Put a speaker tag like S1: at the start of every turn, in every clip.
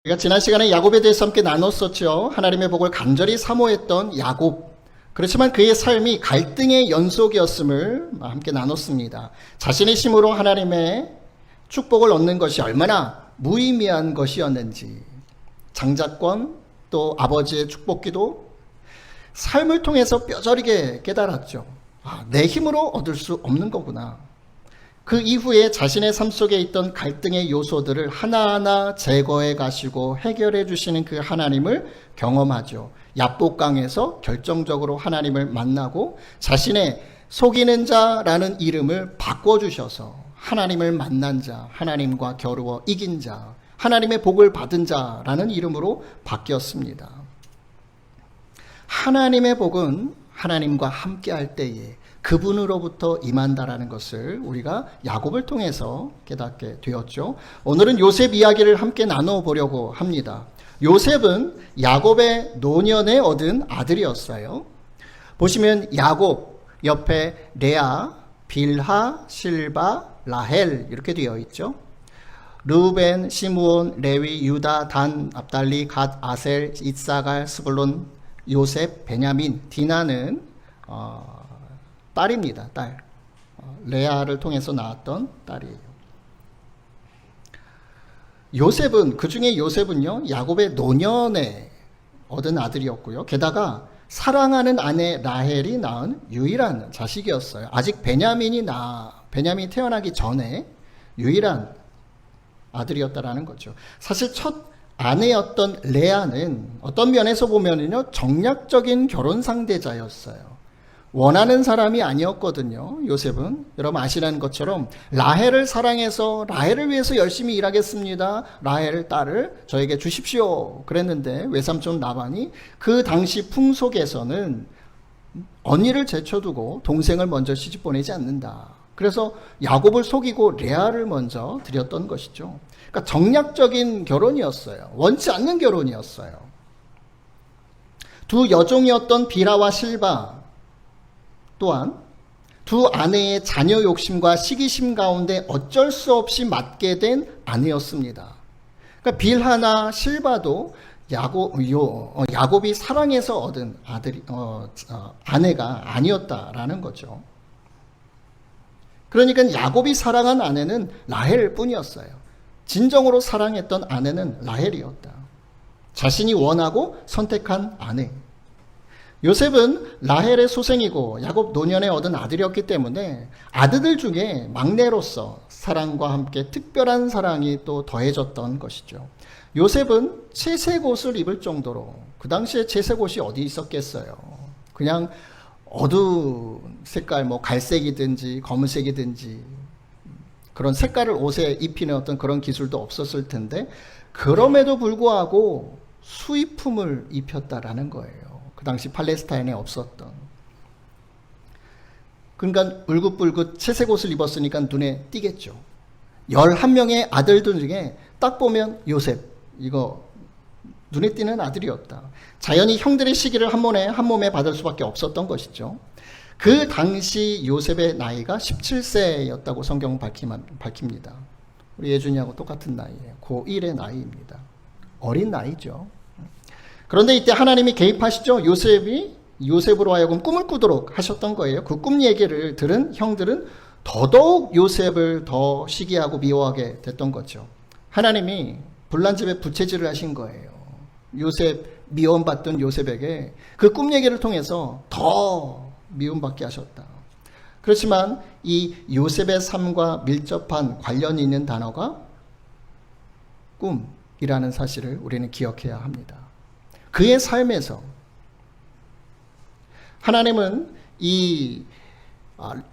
S1: 우리가 지난 시간에 야곱에 대해서 함께 나눴었죠. 하나님의 복을 간절히 사모했던 야곱. 그렇지만 그의 삶이 갈등의 연속이었음을 함께 나눴습니다. 자신의 힘으로 하나님의 축복을 얻는 것이 얼마나 무의미한 것이었는지, 장자권 또 아버지의 축복기도 삶을 통해서 뼈저리게 깨달았죠. 내 힘으로 얻을 수 없는 거구나. 그 이후에 자신의 삶 속에 있던 갈등의 요소들을 하나하나 제거해 가시고 해결해 주시는 그 하나님을 경험하죠. 야복강에서 결정적으로 하나님을 만나고 자신의 속이는 자라는 이름을 바꿔주셔서 하나님을 만난 자, 하나님과 겨루어 이긴 자, 하나님의 복을 받은 자라는 이름으로 바뀌었습니다. 하나님의 복은 하나님과 함께할 때에 그분으로부터 임한다라는 것을 우리가 야곱을 통해서 깨닫게 되었죠. 오늘은 요셉 이야기를 함께 나눠보려고 합니다. 요셉은 야곱의 노년에 얻은 아들이었어요. 보시면 야곱 옆에 레아, 빌하, 실바, 라헬 이렇게 되어 있죠. 르우벤, 시므온, 레위, 유다, 단, 압달리, 갓, 아셀, 이사갈, 스불론, 요셉, 베냐민, 디나는 딸입니다. 딸. 레아를 통해서 낳았던 딸이에요. 요셉은, 그 중에 요셉은요, 야곱의 노년에 얻은 아들이었고요. 게다가 사랑하는 아내 라헬이 낳은 유일한 자식이었어요. 아직 베냐민이 태어나기 전에 유일한 아들이었다라는 거죠. 사실 첫 아내였던 레아는 어떤 면에서 보면은요, 정략적인 결혼 상대자였어요. 원하는 사람이 아니었거든요. 요셉은 여러분 아시는 것처럼 라헬을 사랑해서 라헬을 위해서 열심히 일하겠습니다. 라헬 딸을 저에게 주십시오 그랬는데 외삼촌 라반이 그 당시 풍속에서는 언니를 제쳐두고 동생을 먼저 시집 보내지 않는다. 그래서 야곱을 속이고 레아를 먼저 드렸던 것이죠. 그러니까 정략적인 결혼이었어요. 원치 않는 결혼이었어요. 두 여종이었던 빌하와 실바 또한 두 아내의 자녀 욕심과 시기심 가운데 어쩔 수 없이 맞게 된 아내였습니다. 그러니까 빌하나 실바도 야곱이 사랑해서 얻은 아내가 아니었다라는 거죠. 그러니까 야곱이 사랑한 아내는 라헬 뿐이었어요. 진정으로 사랑했던 아내는 라헬이었다. 자신이 원하고 선택한 아내. 요셉은 라헬의 소생이고 야곱 노년에 얻은 아들이었기 때문에 아들들 중에 막내로서 사랑과 함께 특별한 사랑이 또 더해졌던 것이죠. 요셉은 채색 옷을 입을 정도로, 그 당시에 채색 옷이 어디 있었겠어요. 그냥 어두운 색깔, 갈색이든지 검은색이든지 그런 색깔을 옷에 입히는 어떤 그런 기술도 없었을 텐데 그럼에도 불구하고 수입품을 입혔다라는 거예요. 그 당시 팔레스타인에 없었던. 그러니까 울긋불긋 채색 옷을 입었으니까 눈에 띄겠죠. 11명의 아들들 중에 딱 보면 요셉, 이거 눈에 띄는 아들이었다. 자연히 형들의 시기를 한 몸에 받을 수밖에 없었던 것이죠. 그 당시 요셉의 나이가 17세였다고 성경은 밝힙니다. 우리 예준이하고 똑같은 나이에요. 고1의 나이입니다. 어린 나이죠. 그런데 이때 하나님이 개입하시죠. 요셉으로 하여금 꿈을 꾸도록 하셨던 거예요. 그 꿈 얘기를 들은 형들은 더더욱 요셉을 더 시기하고 미워하게 됐던 거죠. 하나님이 불난집에 부채질을 하신 거예요. 요셉, 미움받던 요셉에게 그 꿈 얘기를 통해서 더 미움받게 하셨다. 그렇지만 이 요셉의 삶과 밀접한 관련이 있는 단어가 꿈이라는 사실을 우리는 기억해야 합니다. 그의 삶에서 하나님은 이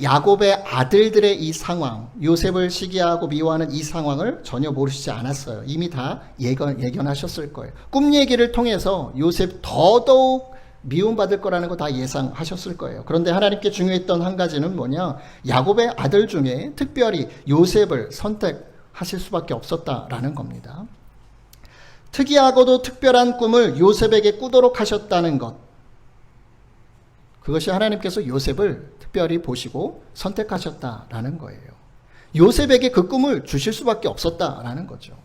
S1: 야곱의 아들들의 이 상황, 요셉을 시기하고 미워하는 이 상황을 전혀 모르시지 않았어요. 이미 다 예견하셨을 거예요. 꿈 얘기를 통해서 요셉 더더욱 미움받을 거라는 거 다 예상하셨을 거예요. 그런데 하나님께 중요했던 한 가지는 뭐냐? 야곱의 아들 중에 특별히 요셉을 선택하실 수밖에 없었다라는 겁니다. 특이하고도 특별한 꿈을 요셉에게 꾸도록 하셨다는 것. 그것이 하나님께서 요셉을 특별히 보시고 선택하셨다라는 거예요. 요셉에게 그 꿈을 주실 수밖에 없었다라는 거죠.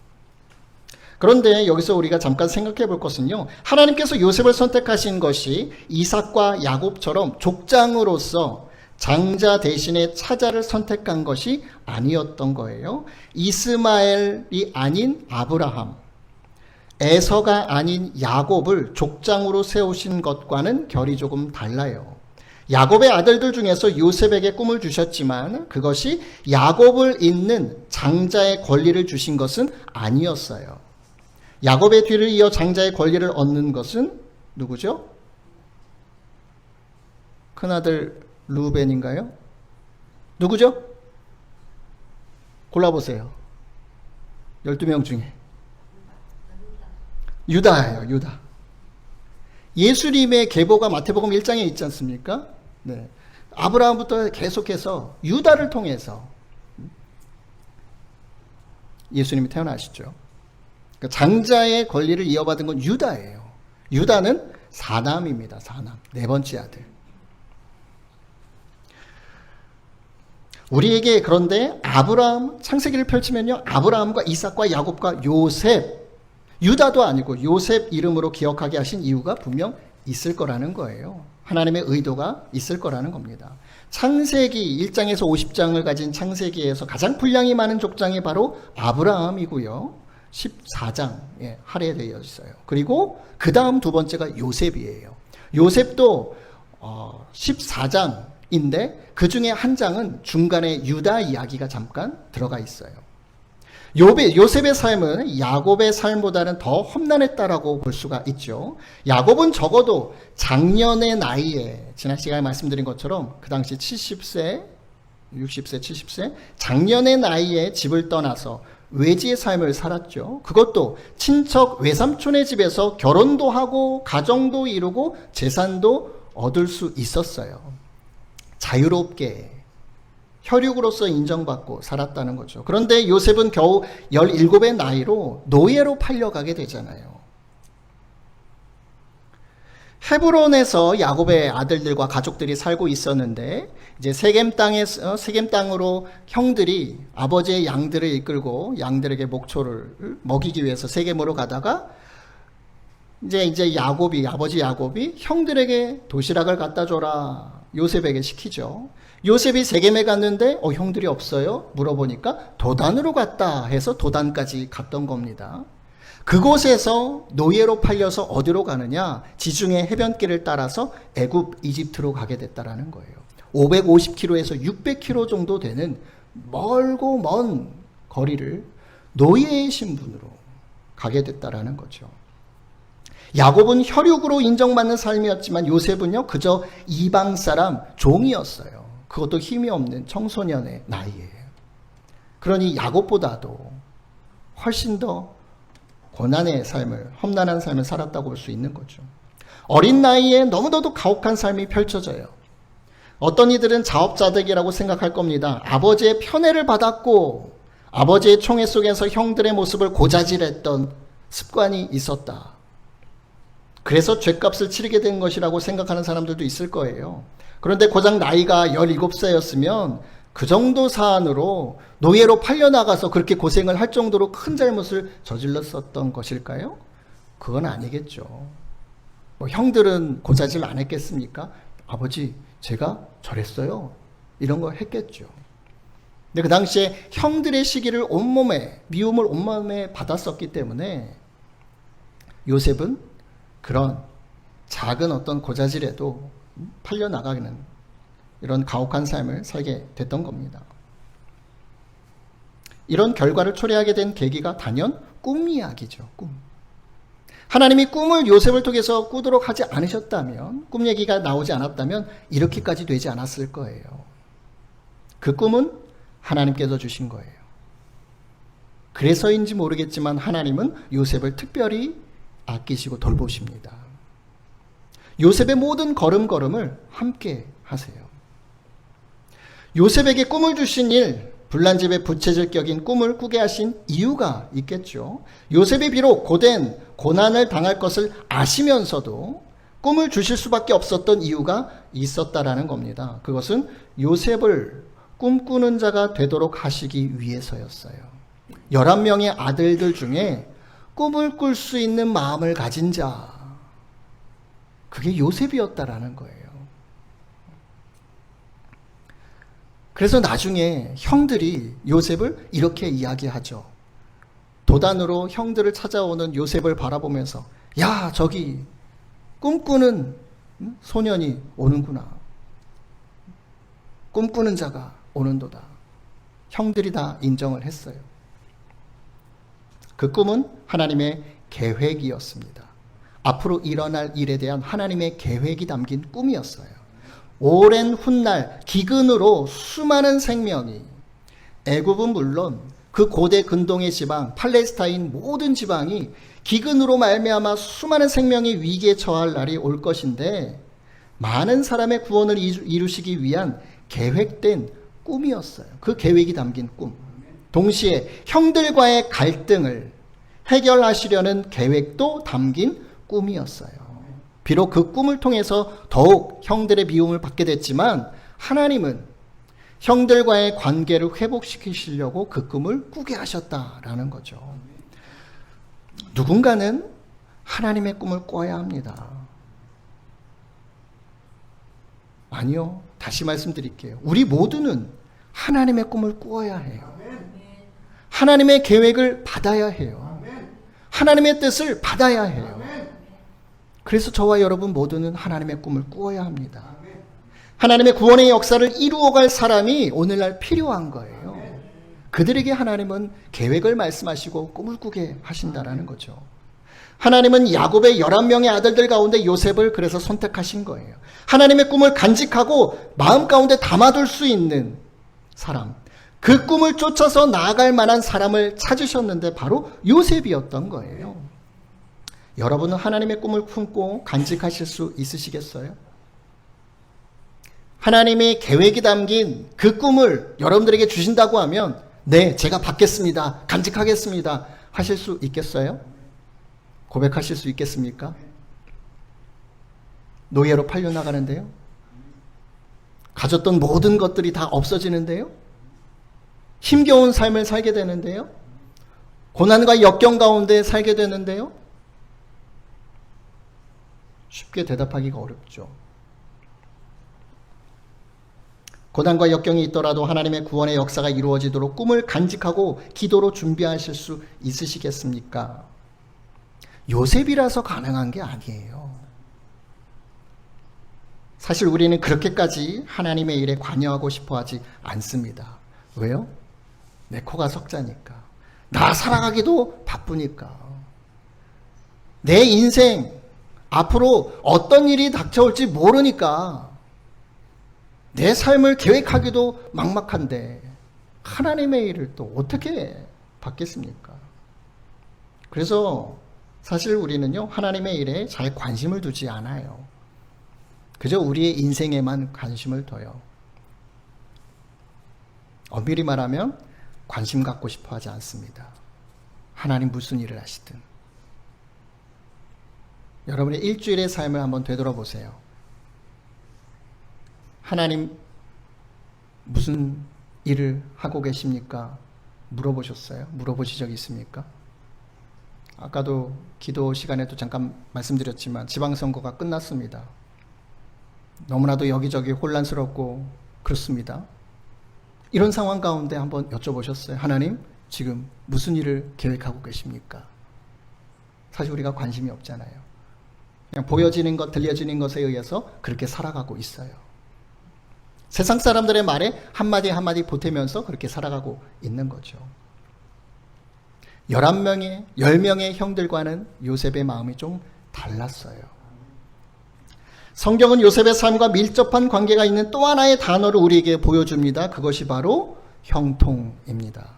S1: 그런데 여기서 우리가 잠깐 생각해 볼 것은요, 하나님께서 요셉을 선택하신 것이 이삭과 야곱처럼 족장으로서 장자 대신에 차자를 선택한 것이 아니었던 거예요. 이스마엘이 아닌 아브라함, 에서가 아닌 야곱을 족장으로 세우신 것과는 결이 조금 달라요. 야곱의 아들들 중에서 요셉에게 꿈을 주셨지만 그것이 야곱을 잇는 장자의 권리를 주신 것은 아니었어요. 야곱의 뒤를 이어 장자의 권리를 얻는 것은 누구죠? 큰아들 루벤인가요? 누구죠? 골라보세요. 12명 중에. 유다예요. 유다. 예수님의 계보가 마태복음 1장에 있지 않습니까? 네. 아브라함부터 계속해서 유다를 통해서 예수님이 태어나시죠. 그러니까 장자의 권리를 이어받은 건 유다예요. 유다는 사남입니다. 사남. 네 번째 아들. 우리에게 그런데 아브라함, 창세기를 펼치면요, 아브라함과 이삭과 야곱과 요셉, 유다도 아니고 요셉 이름으로 기억하게 하신 이유가 분명 있을 거라는 거예요. 하나님의 의도가 있을 거라는 겁니다. 창세기 1장에서 50장을 가진 창세기에서 가장 분량이 많은 족장이 바로 아브라함이고요. 14장에 할애되어 있어요. 그리고 그 다음 두 번째가 요셉이에요. 요셉도 14장인데 그 중에 한 장은 중간에 유다 이야기가 잠깐 들어가 있어요. 요셉의 삶은 야곱의 삶보다는 더 험난했다라고 볼 수가 있죠. 야곱은 적어도 작년의 나이에, 지난 시간에 말씀드린 것처럼 그 당시 70세, 60세, 70세, 작년의 나이에 집을 떠나서 외지의 삶을 살았죠. 그것도 친척 외삼촌의 집에서 결혼도 하고 가정도 이루고 재산도 얻을 수 있었어요. 자유롭게 혈육으로서 인정받고 살았다는 거죠. 그런데 요셉은 겨우 17의 나이로 노예로 팔려가게 되잖아요. 헤브론에서 야곱의 아들들과 가족들이 살고 있었는데 이제 세겜 땅으로 형들이 아버지의 양들을 이끌고 양들에게 목초를 먹이기 위해서 세겜으로 가다가 이제 아버지 야곱이 형들에게 도시락을 갖다 줘라 요셉에게 시키죠. 요셉이 세겜에 갔는데 형들이 없어요? 물어보니까 도단으로 갔다 해서 도단까지 갔던 겁니다. 그곳에서 노예로 팔려서 어디로 가느냐? 지중해 해변길을 따라서 애굽, 이집트로 가게 됐다라는 거예요. 550km에서 600km 정도 되는 멀고 먼 거리를 노예의 신분으로 가게 됐다라는 거죠. 야곱은 혈육으로 인정받는 삶이었지만 요셉은요 그저 이방 사람 종이었어요. 그것도 힘이 없는 청소년의 나이에. 그러니 야곱보다도 훨씬 더 고난의 삶을, 험난한 삶을 살았다고 볼 수 있는 거죠. 어린 나이에 너무나도 가혹한 삶이 펼쳐져요. 어떤 이들은 자업자득이라고 생각할 겁니다. 아버지의 편애를 받았고 아버지의 총애 속에서 형들의 모습을 고자질했던 습관이 있었다. 그래서 죗값을 치르게 된 것이라고 생각하는 사람들도 있을 거예요. 그런데 고작 나이가 17세였으면 그 정도 사안으로 노예로 팔려나가서 그렇게 고생을 할 정도로 큰 잘못을 저질렀었던 것일까요? 그건 아니겠죠. 형들은 고자질 안 했겠습니까? 아버지, 제가 저랬어요. 이런 거 했겠죠. 근데 그 당시에 형들의 시기를 미움을 온몸에 받았었기 때문에 요셉은 그런 작은 어떤 고자질에도 팔려나가는 이런 가혹한 삶을 살게 됐던 겁니다. 이런 결과를 초래하게 된 계기가 단연 꿈 이야기죠. 꿈. 하나님이 꿈을 요셉을 통해서 꾸도록 하지 않으셨다면, 꿈 얘기가 나오지 않았다면 이렇게까지 되지 않았을 거예요. 그 꿈은 하나님께서 주신 거예요. 그래서인지 모르겠지만 하나님은 요셉을 특별히 아끼시고 돌보십니다. 요셉의 모든 걸음걸음을 함께 하세요. 요셉에게 꿈을 주신 일, 불난집에 부채질 격인 꿈을 꾸게 하신 이유가 있겠죠. 요셉이 비록 고된 고난을 당할 것을 아시면서도 꿈을 주실 수밖에 없었던 이유가 있었다라는 겁니다. 그것은 요셉을 꿈꾸는 자가 되도록 하시기 위해서였어요. 11명의 아들들 중에 꿈을 꿀 수 있는 마음을 가진 자, 그게 요셉이었다라는 거예요. 그래서 나중에 형들이 요셉을 이렇게 이야기하죠. 도단으로 형들을 찾아오는 요셉을 바라보면서, 야, 저기 꿈꾸는 소년이 오는구나. 꿈꾸는 자가 오는도다. 형들이 다 인정을 했어요. 그 꿈은 하나님의 계획이었습니다. 앞으로 일어날 일에 대한 하나님의 계획이 담긴 꿈이었어요. 오랜 훗날 기근으로 수많은 생명이, 애굽은 물론 그 고대 근동의 지방 팔레스타인 모든 지방이 기근으로 말미암아 수많은 생명이 위기에 처할 날이 올 것인데, 많은 사람의 구원을 이루시기 위한 계획된 꿈이었어요. 그 계획이 담긴 꿈. 동시에 형들과의 갈등을 해결하시려는 계획도 담긴 꿈이었어요. 비록 그 꿈을 통해서 더욱 형들의 미움을 받게 됐지만, 하나님은 형들과의 관계를 회복시키시려고 그 꿈을 꾸게 하셨다라는 거죠. 누군가는 하나님의 꿈을 꿔야 합니다. 아니요. 다시 말씀드릴게요. 우리 모두는 하나님의 꿈을 꾸어야 해요. 하나님의 계획을 받아야 해요. 하나님의 뜻을 받아야 해요. 그래서 저와 여러분 모두는 하나님의 꿈을 꾸어야 합니다. 하나님의 구원의 역사를 이루어갈 사람이 오늘날 필요한 거예요. 그들에게 하나님은 계획을 말씀하시고 꿈을 꾸게 하신다라는 거죠. 하나님은 야곱의 11명의 아들들 가운데 요셉을 그래서 선택하신 거예요. 하나님의 꿈을 간직하고 마음 가운데 담아둘 수 있는 사람, 그 꿈을 쫓아서 나아갈 만한 사람을 찾으셨는데 바로 요셉이었던 거예요. 여러분은 하나님의 꿈을 품고 간직하실 수 있으시겠어요? 하나님의 계획이 담긴 그 꿈을 여러분들에게 주신다고 하면, 네, 제가 받겠습니다, 간직하겠습니다 하실 수 있겠어요? 고백하실 수 있겠습니까? 노예로 팔려나가는데요? 가졌던 모든 것들이 다 없어지는데요? 힘겨운 삶을 살게 되는데요? 고난과 역경 가운데 살게 되는데요? 쉽게 대답하기가 어렵죠. 고난과 역경이 있더라도 하나님의 구원의 역사가 이루어지도록 꿈을 간직하고 기도로 준비하실 수 있으시겠습니까? 요셉이라서 가능한 게 아니에요. 사실 우리는 그렇게까지 하나님의 일에 관여하고 싶어 하지 않습니다. 왜요? 내 코가 석자니까. 나 살아가기도 바쁘니까. 내 인생 앞으로 어떤 일이 닥쳐올지 모르니까 내 삶을 계획하기도 막막한데 하나님의 일을 또 어떻게 받겠습니까? 그래서 사실 우리는요, 하나님의 일에 잘 관심을 두지 않아요. 그저 우리의 인생에만 관심을 둬요. 엄밀히 말하면 관심 갖고 싶어 하지 않습니다. 하나님 무슨 일을 하시든. 여러분의 일주일의 삶을 한번 되돌아보세요. 하나님 무슨 일을 하고 계십니까? 물어보셨어요? 물어보신 적 있습니까? 아까도 기도 시간에도 잠깐 말씀드렸지만 지방선거가 끝났습니다. 너무나도 여기저기 혼란스럽고 그렇습니다. 이런 상황 가운데 한번 여쭤보셨어요? 하나님 지금 무슨 일을 계획하고 계십니까? 사실 우리가 관심이 없잖아요. 그냥 보여지는 것, 들려지는 것에 의해서 그렇게 살아가고 있어요. 세상 사람들의 말에 한마디 한마디 보태면서 그렇게 살아가고 있는 거죠. 10명의 형들과는 요셉의 마음이 좀 달랐어요. 성경은 요셉의 삶과 밀접한 관계가 있는 또 하나의 단어를 우리에게 보여줍니다. 그것이 바로 형통입니다.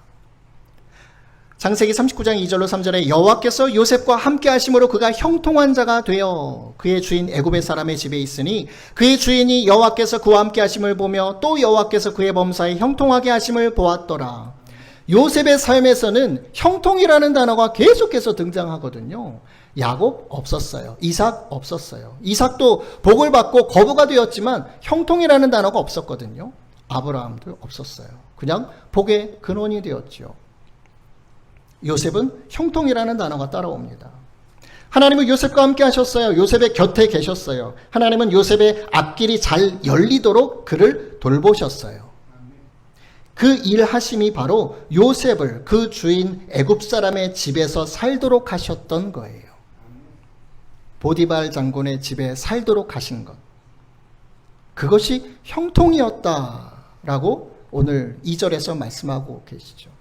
S1: 창세기 39장 2절로 3절에 여호와께서 요셉과 함께 하심으로 그가 형통한 자가 되어 그의 주인 애굽의 사람의 집에 있으니 그의 주인이 여호와께서 그와 함께 하심을 보며 또 여호와께서 그의 범사에 형통하게 하심을 보았더라. 요셉의 삶에서는 형통이라는 단어가 계속해서 등장하거든요. 야곱 없었어요. 이삭 없었어요. 이삭도 복을 받고 거부가 되었지만 형통이라는 단어가 없었거든요. 아브라함도 없었어요. 그냥 복의 근원이 되었죠. 요셉은 형통이라는 단어가 따라옵니다. 하나님은 요셉과 함께 하셨어요. 요셉의 곁에 계셨어요. 하나님은 요셉의 앞길이 잘 열리도록 그를 돌보셨어요. 그 일하심이 바로 요셉을 그 주인 애굽 사람의 집에서 살도록 하셨던 거예요. 보디발 장군의 집에 살도록 하신 것. 그것이 형통이었다라고 오늘 2절에서 말씀하고 계시죠.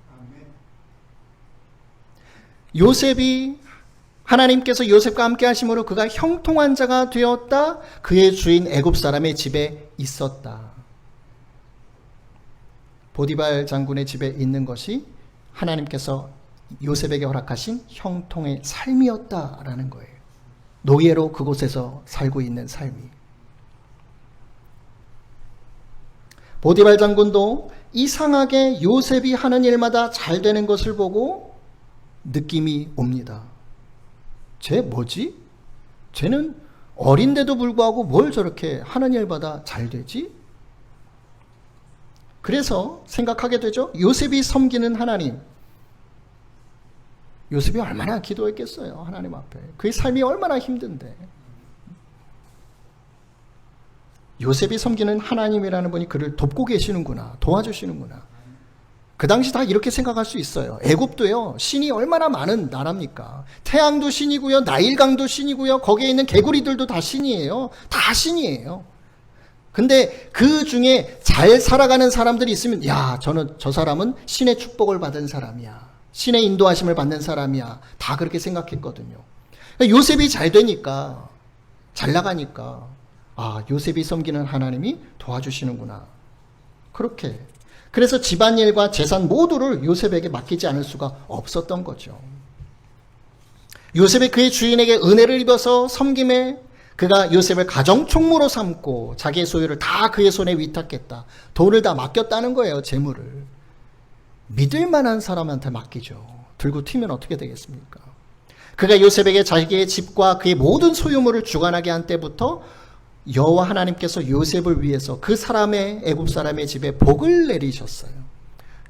S1: 요셉이 하나님께서 요셉과 함께 하심으로 그가 형통한 자가 되었다. 그의 주인 애굽 사람의 집에 있었다. 보디발 장군의 집에 있는 것이 하나님께서 요셉에게 허락하신 형통의 삶이었다라는 거예요. 노예로 그곳에서 살고 있는 삶이. 보디발 장군도 이상하게 요셉이 하는 일마다 잘 되는 것을 보고 느낌이 옵니다. 쟤 뭐지? 쟤는 어린데도 불구하고 뭘 저렇게 하는 일마다 잘 되지? 그래서 생각하게 되죠. 요셉이 섬기는 하나님. 요셉이 얼마나 기도했겠어요. 하나님 앞에. 그의 삶이 얼마나 힘든데. 요셉이 섬기는 하나님이라는 분이 그를 돕고 계시는구나. 도와주시는구나. 그 당시 다 이렇게 생각할 수 있어요. 애굽도요. 신이 얼마나 많은 나라입니까? 태양도 신이고요. 나일강도 신이고요. 거기에 있는 개구리들도 다 신이에요. 다 신이에요. 근데 그 중에 잘 살아가는 사람들이 있으면 저 사람은 신의 축복을 받은 사람이야. 신의 인도하심을 받는 사람이야. 다 그렇게 생각했거든요. 요셉이 잘 되니까, 잘 나가니까 요셉이 섬기는 하나님이 도와주시는구나. 그렇게. 그래서 집안일과 재산 모두를 요셉에게 맡기지 않을 수가 없었던 거죠. 요셉이 그의 주인에게 은혜를 입어서 섬김에 그가 요셉을 가정총무로 삼고 자기의 소유를 다 그의 손에 위탁했다. 돈을 다 맡겼다는 거예요. 재물을. 믿을 만한 사람한테 맡기죠. 들고 튀면 어떻게 되겠습니까? 그가 요셉에게 자기의 집과 그의 모든 소유물을 주관하게 한 때부터 여호와 하나님께서 요셉을 위해서 그 사람의 애굽 사람의 집에 복을 내리셨어요.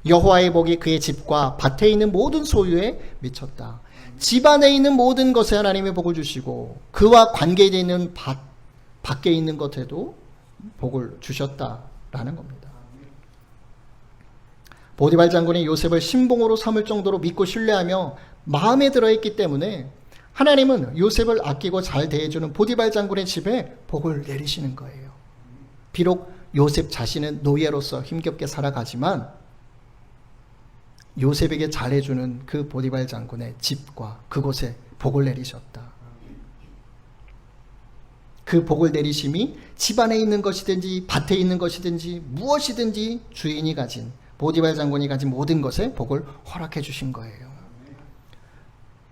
S1: 여호와의 복이 그의 집과 밭에 있는 모든 소유에 미쳤다. 집안에 있는 모든 것에 하나님의 복을 주시고 그와 관계되어 있는 밖에 있는 것에도 복을 주셨다라는 겁니다. 보디발 장군이 요셉을 신봉으로 삼을 정도로 믿고 신뢰하며 마음에 들어있기 때문에 하나님은 요셉을 아끼고 잘 대해주는 보디발 장군의 집에 복을 내리시는 거예요. 비록 요셉 자신은 노예로서 힘겹게 살아가지만 요셉에게 잘해주는 그 보디발 장군의 집과 그곳에 복을 내리셨다. 그 복을 내리심이 집안에 있는 것이든지 밭에 있는 것이든지 무엇이든지 주인이 가진 보디발 장군이 가진 모든 것에 복을 허락해 주신 거예요.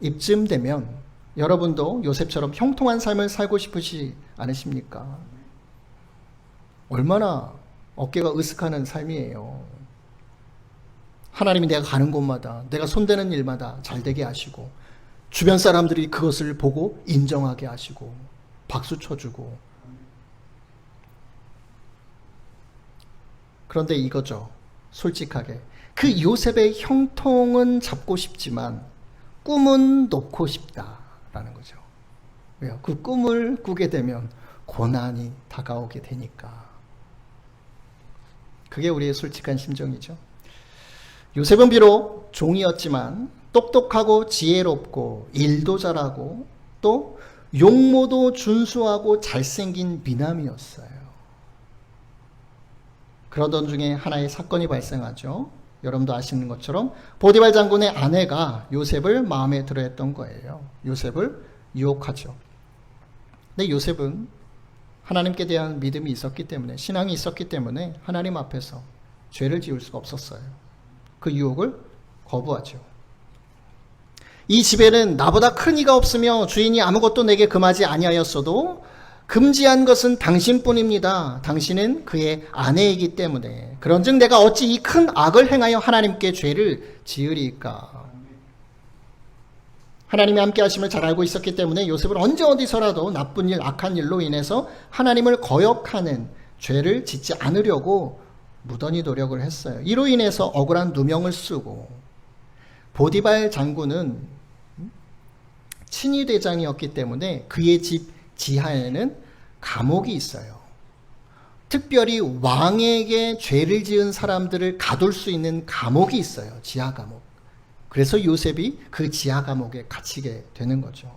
S1: 이쯤 되면 여러분도 요셉처럼 형통한 삶을 살고 싶으시 않으십니까? 얼마나 어깨가 으쓱하는 삶이에요. 하나님이 내가 가는 곳마다 내가 손대는 일마다 잘되게 하시고 주변 사람들이 그것을 보고 인정하게 하시고 박수 쳐주고. 그런데 이거죠. 솔직하게 그 요셉의 형통은 잡고 싶지만 꿈은 놓고 싶다라는 거죠. 왜요? 그 꿈을 꾸게 되면 고난이 다가오게 되니까. 그게 우리의 솔직한 심정이죠. 요셉은 비록 종이었지만 똑똑하고 지혜롭고 일도 잘하고 또 용모도 준수하고 잘생긴 미남이었어요. 그러던 중에 하나의 사건이 발생하죠. 여러분도 아시는 것처럼 보디발 장군의 아내가 요셉을 마음에 들어했던 거예요. 요셉을 유혹하죠. 근데 요셉은 하나님께 대한 믿음이 있었기 때문에, 신앙이 있었기 때문에 하나님 앞에서 죄를 지을 수가 없었어요. 그 유혹을 거부하죠. 이 집에는 나보다 큰 이가 없으며 주인이 아무것도 내게 금하지 아니하였어도 금지한 것은 당신뿐입니다. 당신은 그의 아내이기 때문에. 그런즉 내가 어찌 이 큰 악을 행하여 하나님께 죄를 지으리까. 하나님이 함께 하심을 잘 알고 있었기 때문에 요셉은 언제 어디서라도 나쁜 일, 악한 일로 인해서 하나님을 거역하는 죄를 짓지 않으려고 무던히 노력을 했어요. 이로 인해서 억울한 누명을 쓰고 보디발 장군은 친위 대장이었기 때문에 그의 집 지하에는 감옥이 있어요. 특별히 왕에게 죄를 지은 사람들을 가둘 수 있는 감옥이 있어요. 지하 감옥. 그래서 요셉이 그 지하 감옥에 갇히게 되는 거죠.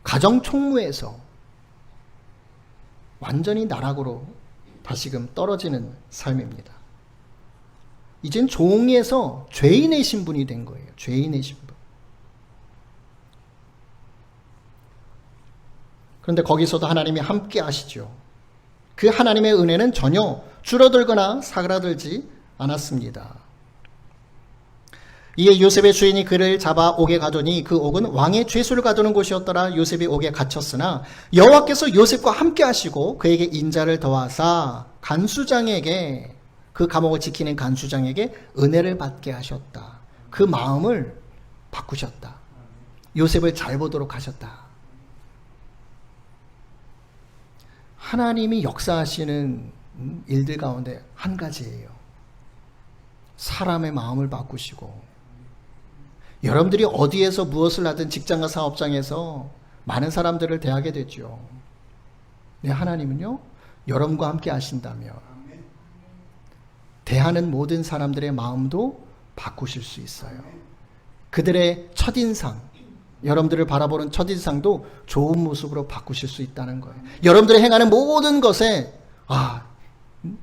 S1: 가정 총무에서 완전히 나락으로 다시금 떨어지는 삶입니다. 이젠 종에서 죄인의 신분이 된 거예요. 죄인의 신분. 그런데 거기서도 하나님이 함께 하시죠. 그 하나님의 은혜는 전혀 줄어들거나 사그라들지 않았습니다. 이에 요셉의 주인이 그를 잡아 옥에 가두니 그 옥은 왕의 죄수를 가두는 곳이었더라. 요셉이 옥에 갇혔으나 여호와께서 요셉과 함께 하시고 그에게 인자를 더하사 간수장에게, 그 감옥을 지키는 간수장에게 은혜를 받게 하셨다. 그 마음을 바꾸셨다. 요셉을 잘 보도록 하셨다. 하나님이 역사하시는 일들 가운데 한 가지예요. 사람의 마음을 바꾸시고, 여러분들이 어디에서 무엇을 하든 직장과 사업장에서 많은 사람들을 대하게 되죠. 네, 하나님은요, 여러분과 함께 하신다면 대하는 모든 사람들의 마음도 바꾸실 수 있어요. 그들의 첫인상, 여러분들을 바라보는 첫인상도 좋은 모습으로 바꾸실 수 있다는 거예요. 여러분들이 행하는 모든 것에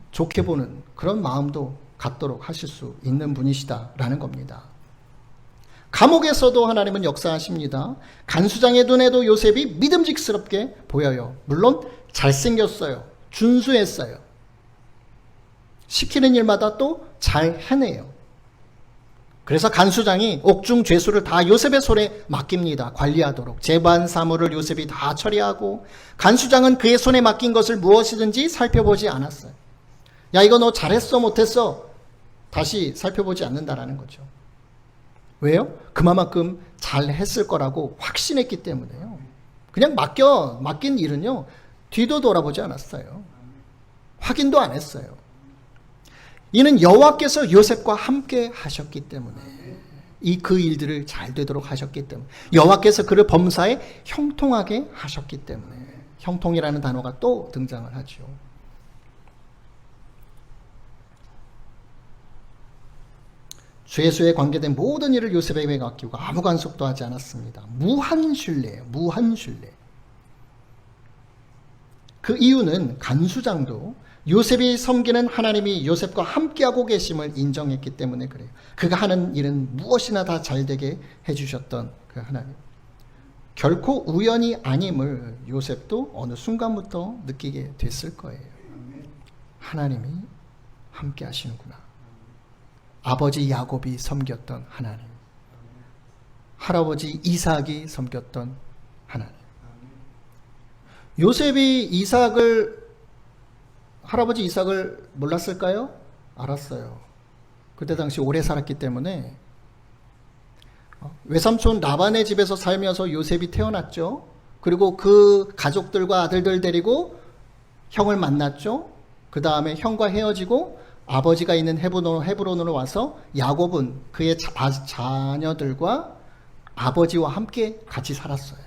S1: 좋게 보는 그런 마음도 갖도록 하실 수 있는 분이시다라는 겁니다. 감옥에서도 하나님은 역사하십니다. 간수장의 눈에도 요셉이 믿음직스럽게 보여요. 물론 잘생겼어요. 준수했어요. 시키는 일마다 또 잘 해내요. 그래서 간수장이 옥중 죄수를 다 요셉의 손에 맡깁니다. 관리하도록. 재반 사무를 요셉이 다 처리하고, 간수장은 그의 손에 맡긴 것을 무엇이든지 살펴보지 않았어요. 야, 이거 너 잘했어 못했어? 다시 살펴보지 않는다라는 거죠. 왜요? 그만큼 잘했을 거라고 확신했기 때문에요. 그냥 맡긴 일은요, 뒤도 돌아보지 않았어요. 확인도 안 했어요. 이는 여호와께서 요셉과 함께 하셨기 때문에, 그 일들을 잘 되도록 하셨기 때문에, 여호와께서 그를 범사에 형통하게 하셨기 때문에, 형통이라는 단어가 또 등장을 하죠. 죄수에 관계된 모든 일을 요셉에게 맡기고 아무 간섭도 하지 않았습니다. 무한 신뢰예요. 무한 신뢰. 그 이유는 간수장도 요셉이 섬기는 하나님이 요셉과 함께하고 계심을 인정했기 때문에 그래요. 그가 하는 일은 무엇이나 다 잘되게 해주셨던 그 하나님. 결코 우연이 아님을 요셉도 어느 순간부터 느끼게 됐을 거예요. 하나님이 함께 하시는구나. 아버지 야곱이 섬겼던 하나님, 할아버지 이삭이 섬겼던 하나님. 요셉이 할아버지 이삭을 몰랐을까요? 알았어요. 그때 당시 오래 살았기 때문에. 외삼촌 라반의 집에서 살면서 요셉이 태어났죠. 그리고 그 가족들과 아들들 데리고 형을 만났죠. 그 다음에 형과 헤어지고 아버지가 있는 헤브론으로 와서 야곱은 그의 자녀들과 아버지와 함께 같이 살았어요.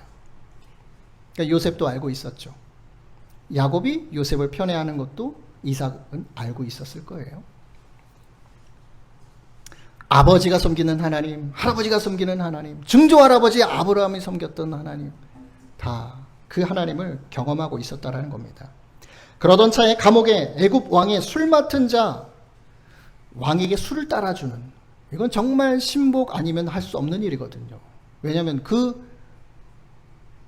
S1: 그러니까 요셉도 알고 있었죠. 야곱이 요셉을 편애하는 것도 이삭은 알고 있었을 거예요. 아버지가 섬기는 하나님, 할아버지가 섬기는 하나님, 증조할아버지 아브라함이 섬겼던 하나님, 다 그 하나님을 경험하고 있었다라는 겁니다. 그러던 차에 감옥에 애굽 왕의 술 맡은 자, 왕에게 술을 따라주는, 이건 정말 신복 아니면 할 수 없는 일이거든요. 왜냐하면 그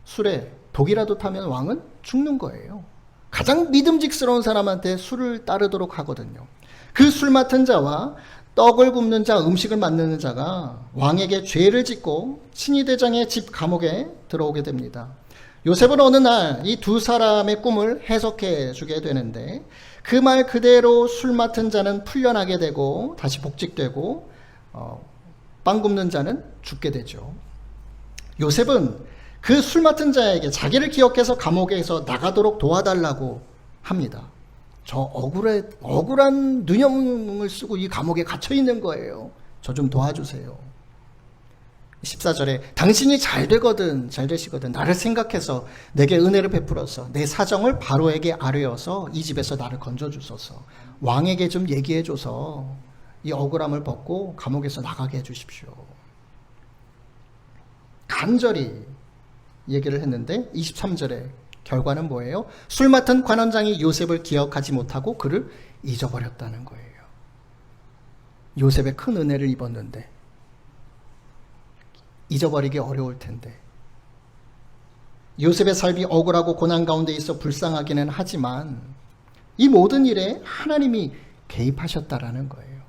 S1: 술에 독이라도 타면 왕은 죽는 거예요. 가장 믿음직스러운 사람한테 술을 따르도록 하거든요. 그 술 맡은 자와 떡을 굽는 자, 음식을 만드는 자가 왕에게 죄를 짓고 친위대장의 집 감옥에 들어오게 됩니다. 요셉은 어느 날 이 두 사람의 꿈을 해석해 주게 되는데, 그 말 그대로 술 맡은 자는 풀려나게 되고 다시 복직되고 빵 굽는 자는 죽게 되죠. 요셉은 그 술 맡은 자에게 자기를 기억해서 감옥에서 나가도록 도와달라고 합니다. 저 억울한 누명을 쓰고 이 감옥에 갇혀 있는 거예요. 저 좀 도와주세요. 14절에 당신이 잘 되거든 잘 되시거든 나를 생각해서 내게 은혜를 베풀어서 내 사정을 바로에게 아뢰어서 이 집에서 나를 건져주소서. 왕에게 좀 얘기해줘서 이 억울함을 벗고 감옥에서 나가게 해주십시오. 간절히 얘기를 했는데 23절에 결과는 뭐예요? 술 맡은 관원장이 요셉을 기억하지 못하고 그를 잊어버렸다는 거예요. 요셉의 큰 은혜를 입었는데 잊어버리기 어려울 텐데 요셉의 삶이 억울하고 고난 가운데 있어 불쌍하기는 하지만 이 모든 일에 하나님이 개입하셨다라는 거예요.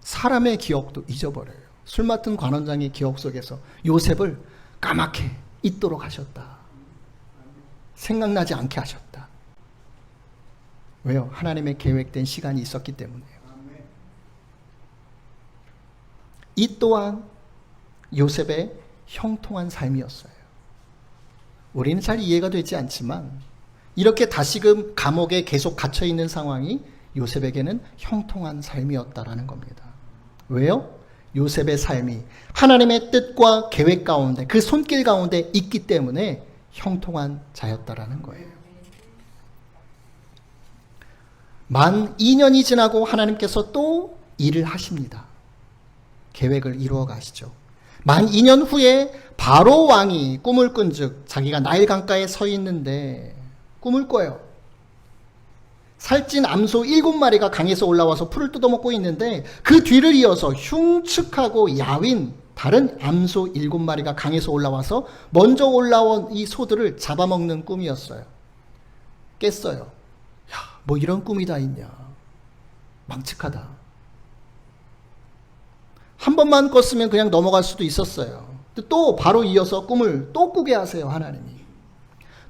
S1: 사람의 기억도 잊어버려요. 술 맡은 관원장의 기억 속에서 요셉을 까맣게 잊도록 하셨다. 생각나지 않게 하셨다. 왜요? 하나님의 계획된 시간이 있었기 때문에요. 이 또한 요셉의 형통한 삶이었어요. 우리는 잘 이해가 되지 않지만 이렇게 다시금 감옥에 계속 갇혀 있는 상황이 요셉에게는 형통한 삶이었다라는 겁니다. 왜요? 요셉의 삶이 하나님의 뜻과 계획 가운데 그 손길 가운데 있기 때문에 형통한 자였다라는 거예요. 만 2년이 지나고 하나님께서 또 일을 하십니다. 계획을 이루어 가시죠. 만 2년 후에 바로 왕이 꿈을 꾼즉 자기가 나일 강가에 서 있는데 꿈을 꿔요. 살찐 암소 7마리가 강에서 올라와서 풀을 뜯어먹고 있는데 그 뒤를 이어서 흉측하고 야윈 다른 암소 7마리가 강에서 올라와서 먼저 올라온 이 소들을 잡아먹는 꿈이었어요. 깼어요. 야, 뭐 이런 꿈이 다 있냐. 망측하다. 한 번만 꿨으면 그냥 넘어갈 수도 있었어요. 또 바로 이어서 꿈을 또 꾸게 하세요, 하나님이.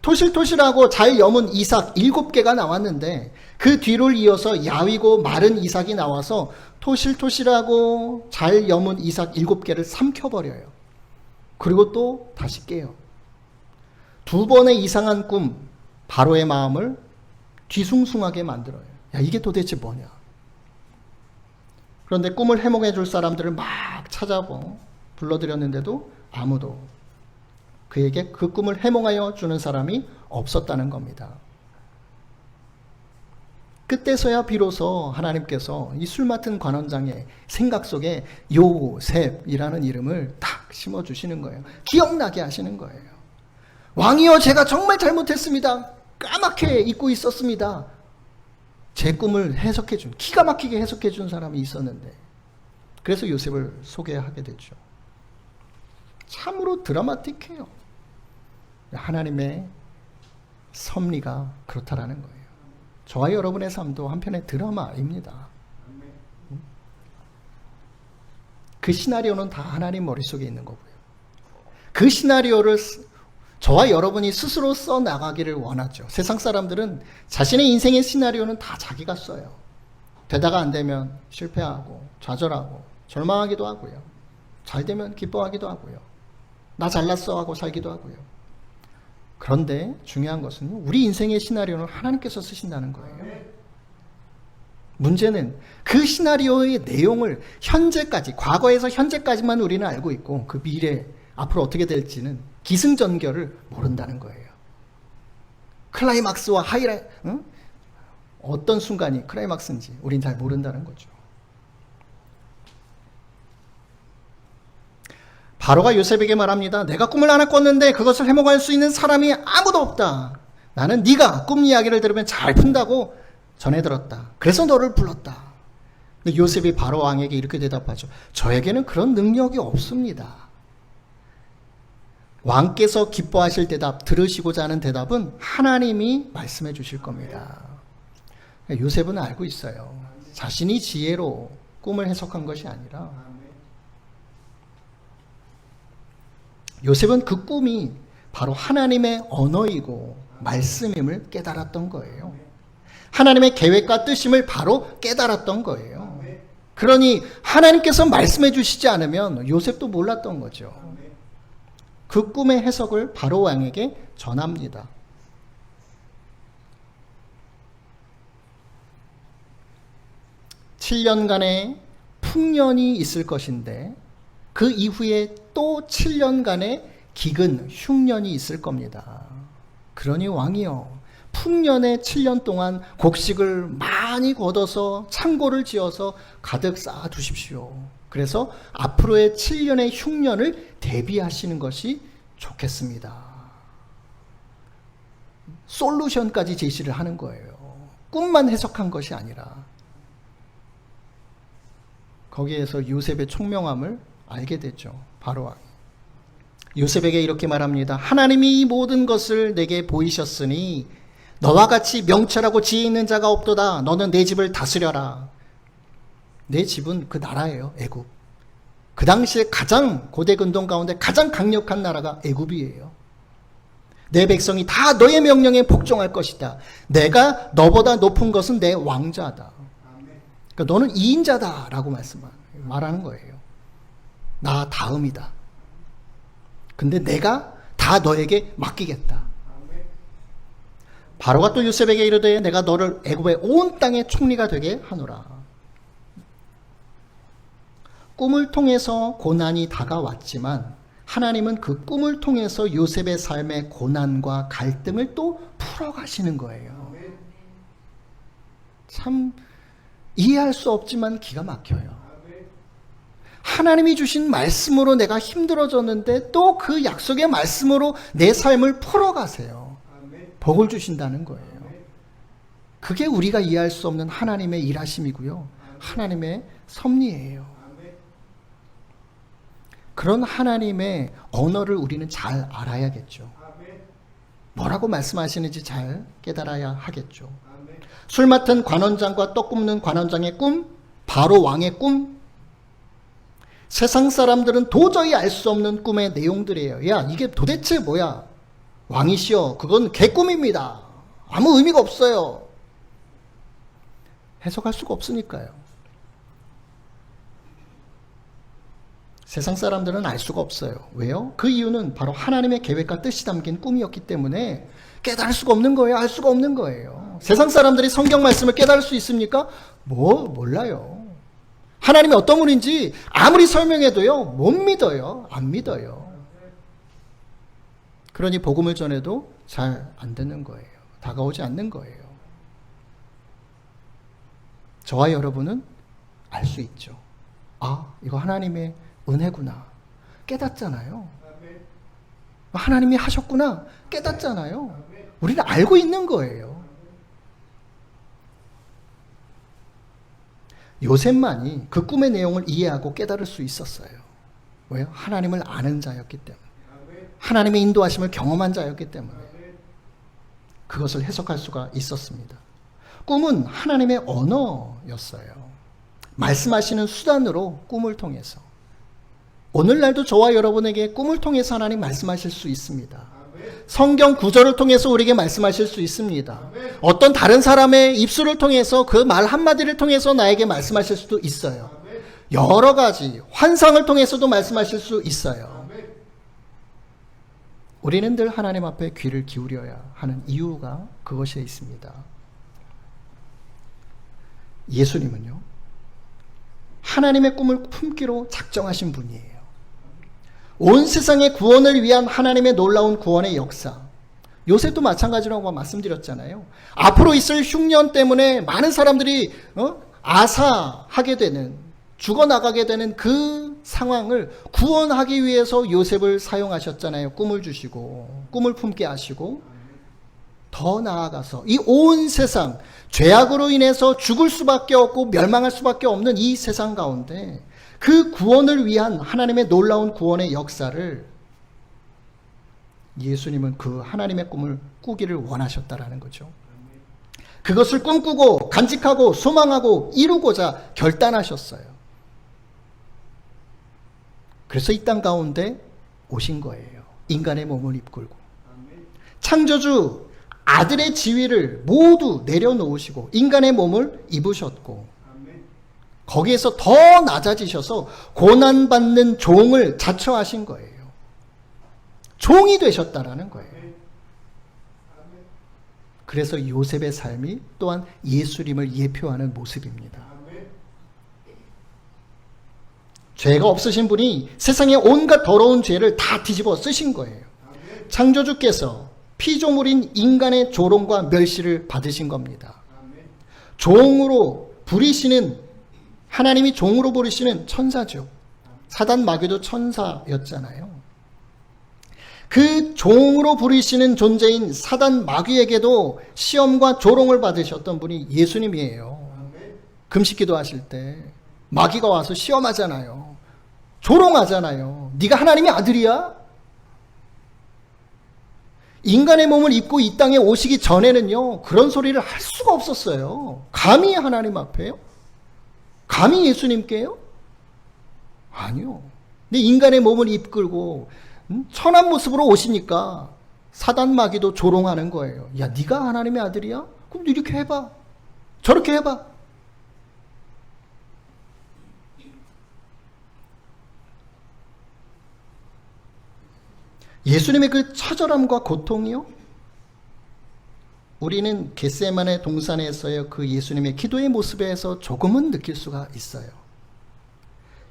S1: 토실토실하고 잘 여문 이삭 7개가 나왔는데 그 뒤를 이어서 야위고 마른 이삭이 나와서 토실토실하고 잘 여문 이삭 7개를 삼켜버려요. 그리고 또 다시 깨요. 두 번의 이상한 꿈, 바로의 마음을 뒤숭숭하게 만들어요. 야, 이게 도대체 뭐냐. 그런데 꿈을 해몽해 줄 사람들을 막 찾아보고 불러들였는데도 아무도 그에게 그 꿈을 해몽하여 주는 사람이 없었다는 겁니다. 그때서야 비로소 하나님께서 이 술 맡은 관원장의 생각 속에 요셉이라는 이름을 딱 심어주시는 거예요. 기억나게 하시는 거예요. 왕이여, 제가 정말 잘못했습니다. 까맣게 잊고 있었습니다. 제 꿈을 해석해 준, 기가 막히게 해석해 준 사람이 있었는데 그래서 요셉을 소개하게 되죠. 참으로 드라마틱해요. 하나님의 섭리가 그렇다라는 거예요. 저와 여러분의 삶도 한편의 드라마입니다. 그 시나리오는 다 하나님 머릿속에 있는 거고요. 그 시나리오를 저와 여러분이 스스로 써나가기를 원하죠. 세상 사람들은 자신의 인생의 시나리오는 다 자기가 써요. 되다가 안 되면 실패하고 좌절하고 절망하기도 하고요. 잘 되면 기뻐하기도 하고요. 나 잘났어 하고 살기도 하고요. 그런데 중요한 것은 우리 인생의 시나리오는 하나님께서 쓰신다는 거예요. 문제는 그 시나리오의 내용을 현재까지, 과거에서 현재까지만 우리는 알고 있고 그 미래, 앞으로 어떻게 될지는 기승전결을 모른다는 거예요. 클라이막스와 하이라이트, 어떤 순간이 클라이막스인지 우린 잘 모른다는 거죠. 바로가 요셉에게 말합니다. 내가 꿈을 하나 꿨는데 그것을 해몽할 수 있는 사람이 아무도 없다. 나는 네가 꿈 이야기를 들으면 잘 푼다고 전해 들었다. 그래서 너를 불렀다. 근데 요셉이 바로 왕에게 이렇게 대답하죠. 저에게는 그런 능력이 없습니다. 왕께서 기뻐하실 대답, 들으시고자 하는 대답은 하나님이 말씀해 주실 겁니다. 요셉은 알고 있어요. 자신이 지혜로 꿈을 해석한 것이 아니라 요셉은 그 꿈이 바로 하나님의 언어이고 말씀임을 깨달았던 거예요. 하나님의 계획과 뜻임을 바로 깨달았던 거예요. 그러니 하나님께서 말씀해 주시지 않으면 요셉도 몰랐던 거죠. 그 꿈의 해석을 바로 왕에게 전합니다. 7년간의 풍년이 있을 것인데 그 이후에 또 7년간의 기근, 흉년이 있을 겁니다. 그러니 왕이여, 풍년의 7년 동안 곡식을 많이 걷어서 창고를 지어서 가득 쌓아 두십시오. 그래서 앞으로의 7년의 흉년을 대비하시는 것이 좋겠습니다. 솔루션까지 제시를 하는 거예요. 꿈만 해석한 것이 아니라. 거기에서 요셉의 총명함을 알게 되죠. 바로 왕. 요셉에게 이렇게 말합니다. 하나님이 이 모든 것을 내게 보이셨으니 너와 같이 명철하고 지혜 있는 자가 없도다. 너는 내 집을 다스려라. 내 집은 그 나라예요. 애굽. 그 당시에 가장 고대 근동 가운데 가장 강력한 나라가 애굽이에요. 내 백성이 다 너의 명령에 복종할 것이다. 내가 너보다 높은 것은 내 왕자다. 그러니까 너는 2인자다라고 말하는 거예요. 나 다음이다. 근데 내가 다 너에게 맡기겠다. 바로가 또 요셉에게 이르되 내가 너를 애굽의 온 땅의 총리가 되게 하노라. 꿈을 통해서 고난이 다가왔지만 하나님은 그 꿈을 통해서 요셉의 삶의 고난과 갈등을 또 풀어가시는 거예요. 참 이해할 수 없지만 기가 막혀요. 하나님이 주신 말씀으로 내가 힘들어졌는데 또 그 약속의 말씀으로 내 삶을 풀어가세요. 복을 주신다는 거예요. 그게 우리가 이해할 수 없는 하나님의 일하심이고요. 하나님의 섭리예요. 그런 하나님의 언어를 우리는 잘 알아야겠죠. 뭐라고 말씀하시는지 잘 깨달아야 하겠죠. 술 맡은 관원장과 떡 굽는 관원장의 꿈, 바로 왕의 꿈, 세상 사람들은 도저히 알 수 없는 꿈의 내용들이에요. 야, 이게 도대체 뭐야? 왕이시여, 그건 개꿈입니다. 아무 의미가 없어요. 해석할 수가 없으니까요. 세상 사람들은 알 수가 없어요. 왜요? 그 이유는 바로 하나님의 계획과 뜻이 담긴 꿈이었기 때문에 깨달을 수가 없는 거예요. 알 수가 없는 거예요. 세상 사람들이 성경 말씀을 깨달을 수 있습니까? 몰라요. 하나님이 어떤 분인지 아무리 설명해도요, 못 믿어요. 안 믿어요. 그러니 복음을 전해도 잘 안 듣는 거예요. 다가오지 않는 거예요. 저와 여러분은 알 수 있죠. 아, 이거 하나님의 은혜구나. 깨닫잖아요. 하나님이 하셨구나. 깨닫잖아요. 우리는 알고 있는 거예요. 요셉만이 그 꿈의 내용을 이해하고 깨달을 수 있었어요. 왜요? 하나님을 아는 자였기 때문에. 하나님의 인도하심을 경험한 자였기 때문에. 그것을 해석할 수가 있었습니다. 꿈은 하나님의 언어였어요. 말씀하시는 수단으로 꿈을 통해서. 오늘날도 저와 여러분에게 꿈을 통해서 하나님 말씀하실 수 있습니다. 성경 구절을 통해서 우리에게 말씀하실 수 있습니다. 어떤 다른 사람의 입술을 통해서 그 말 한마디를 통해서 나에게 말씀하실 수도 있어요. 여러 가지 환상을 통해서도 말씀하실 수 있어요. 우리는 늘 하나님 앞에 귀를 기울여야 하는 이유가 그것에 있습니다. 예수님은요, 하나님의 꿈을 품기로 작정하신 분이에요. 온 세상의 구원을 위한 하나님의 놀라운 구원의 역사. 요셉도 마찬가지라고 말씀드렸잖아요. 앞으로 있을 흉년 때문에 많은 사람들이 아사하게 되는, 죽어나가게 되는 그 상황을 구원하기 위해서 요셉을 사용하셨잖아요. 꿈을 주시고 꿈을 품게 하시고, 더 나아가서 이 온 세상, 죄악으로 인해서 죽을 수밖에 없고 멸망할 수밖에 없는 이 세상 가운데 그 구원을 위한 하나님의 놀라운 구원의 역사를 예수님은 그 하나님의 꿈을 꾸기를 원하셨다라는 거죠. 그것을 꿈꾸고 간직하고 소망하고 이루고자 결단하셨어요. 그래서 이 땅 가운데 오신 거예요. 인간의 몸을 입고. 창조주 아들의 지위를 모두 내려놓으시고 인간의 몸을 입으셨고, 거기에서 더 낮아지셔서 고난받는 종을 자처하신 거예요. 종이 되셨다라는 거예요. 그래서 요셉의 삶이 또한 예수님을 예표하는 모습입니다. 죄가 없으신 분이 세상에 온갖 더러운 죄를 다 뒤집어 쓰신 거예요. 창조주께서 피조물인 인간의 조롱과 멸시를 받으신 겁니다. 종으로 부리시는, 하나님이 종으로 부리시는 천사죠. 사단 마귀도 천사였잖아요. 그 종으로 부리시는 존재인 사단 마귀에게도 시험과 조롱을 받으셨던 분이 예수님이에요. 금식기도 하실 때 마귀가 와서 시험하잖아요. 조롱하잖아요. 네가 하나님의 아들이야? 인간의 몸을 입고 이 땅에 오시기 전에는요, 그런 소리를 할 수가 없었어요. 감히 하나님 앞에요? 감히 예수님께요? 아니요. 근데 인간의 몸을 이끌고 천한 모습으로 오시니까 사단 마귀도 조롱하는 거예요. 야, 네가 하나님의 아들이야? 그럼 이렇게 해봐. 저렇게 해봐. 예수님의 그 처절함과 고통이요, 우리는 겟세마네 동산에서의 그 예수님의 기도의 모습에서 조금은 느낄 수가 있어요.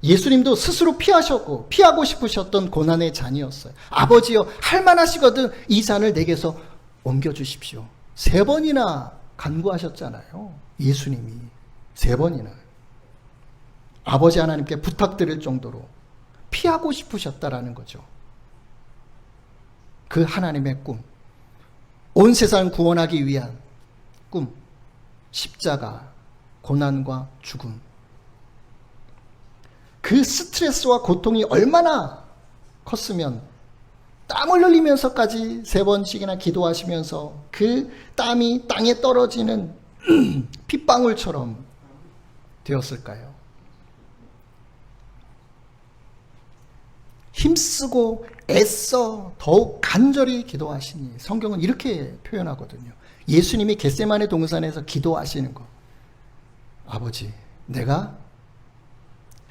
S1: 예수님도 스스로 피하셨고 피하고 싶으셨던 고난의 잔이었어요. 아버지여, 할만하시거든 이 잔을 내게서 옮겨주십시오. 3번이나 간구하셨잖아요. 예수님이 3번이나 아버지 하나님께 부탁드릴 정도로 피하고 싶으셨다라는 거죠. 그 하나님의 꿈, 온 세상을 구원하기 위한 꿈, 십자가, 고난과 죽음, 그 스트레스와 고통이 얼마나 컸으면 땀을 흘리면서까지 3번씩이나 기도하시면서 그 땀이 땅에 떨어지는 핏방울처럼 되었을까요? 힘쓰고 애써 더욱 간절히 기도하시니, 성경은 이렇게 표현하거든요. 예수님이 겟세마네 동산에서 기도하시는 거, 아버지 내가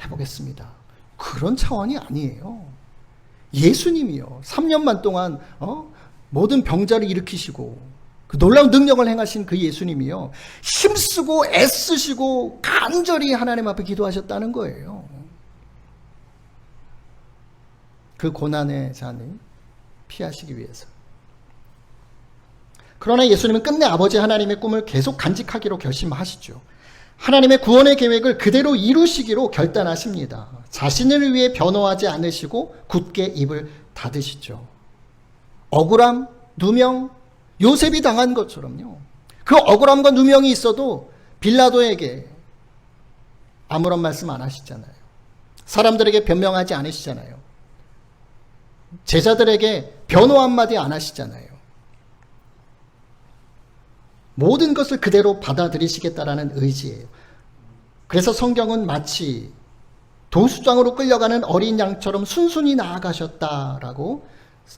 S1: 해보겠습니다, 그런 차원이 아니에요. 예수님이요, 3년만 동안 모든 병자를 일으키시고 그 놀라운 능력을 행하신 그 예수님이요, 힘쓰고 애쓰시고 간절히 하나님 앞에 기도하셨다는 거예요. 그 고난의 잔을 피하시기 위해서. 그러나 예수님은 끝내 아버지 하나님의 꿈을 계속 간직하기로 결심하시죠. 하나님의 구원의 계획을 그대로 이루시기로 결단하십니다. 자신을 위해 변호하지 않으시고 굳게 입을 닫으시죠. 억울함, 누명, 요셉이 당한 것처럼요. 그 억울함과 누명이 있어도 빌라도에게 아무런 말씀 안 하시잖아요. 사람들에게 변명하지 않으시잖아요. 제자들에게 변호 한마디 안 하시잖아요. 모든 것을 그대로 받아들이시겠다라는 의지예요. 그래서 성경은 마치 도수장으로 끌려가는 어린 양처럼 순순히 나아가셨다라고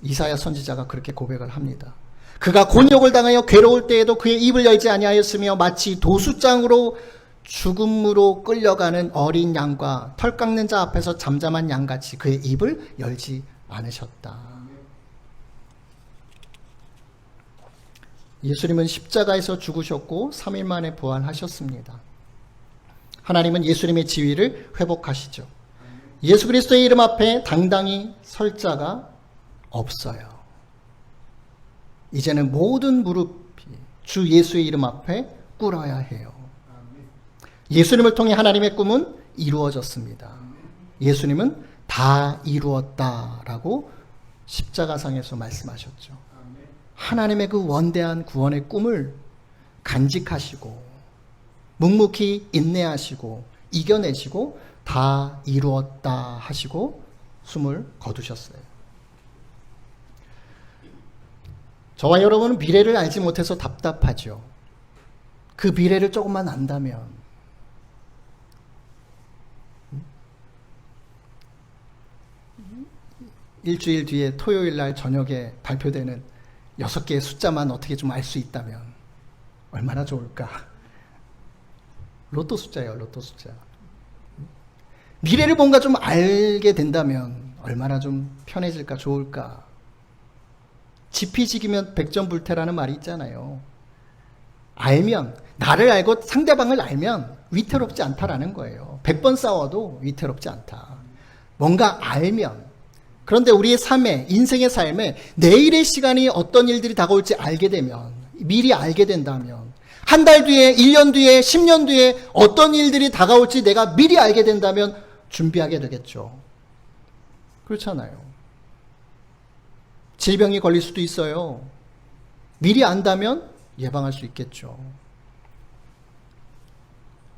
S1: 이사야 선지자가 그렇게 고백을 합니다. 그가 곤욕을 당하여 괴로울 때에도 그의 입을 열지 아니하였으며 마치 도수장으로 죽음으로 끌려가는 어린 양과 털 깎는 자 앞에서 잠잠한 양같이 그의 입을 열지 않으셨다. 예수님은 십자가에서 죽으셨고 3일 만에 부활하셨습니다. 하나님은 예수님의 지위를 회복하시죠. 예수 그리스도의 이름 앞에 당당히 설 자가 없어요. 이제는 모든 무릎이 주 예수의 이름 앞에 꿇어야 해요. 예수님을 통해 하나님의 꿈은 이루어졌습니다. 예수님은 다 이루었다라고 십자가상에서 말씀하셨죠. 하나님의 그 원대한 구원의 꿈을 간직하시고 묵묵히 인내하시고 이겨내시고 다 이루었다 하시고 숨을 거두셨어요. 저와 여러분은 미래를 알지 못해서 답답하죠. 그 미래를 조금만 안다면, 일주일 뒤에 토요일 날 저녁에 발표되는 6개의 숫자만 어떻게 좀 알 수 있다면 얼마나 좋을까. 로또 숫자예요, 로또 숫자. 미래를 뭔가 좀 알게 된다면 얼마나 좀 편해질까, 좋을까. 지피지기면 백전불태라는 말이 있잖아요. 알면, 나를 알고 상대방을 알면 위태롭지 않다라는 거예요. 100번 싸워도 위태롭지 않다. 뭔가 알면, 그런데 우리의 삶에, 인생의 삶에 내일의 시간이 어떤 일들이 다가올지 알게 되면, 미리 알게 된다면, 한 달 뒤에, 1년 뒤에, 10년 뒤에 어떤 일들이 다가올지 내가 미리 알게 된다면 준비하게 되겠죠. 그렇잖아요. 질병이 걸릴 수도 있어요. 미리 안다면 예방할 수 있겠죠.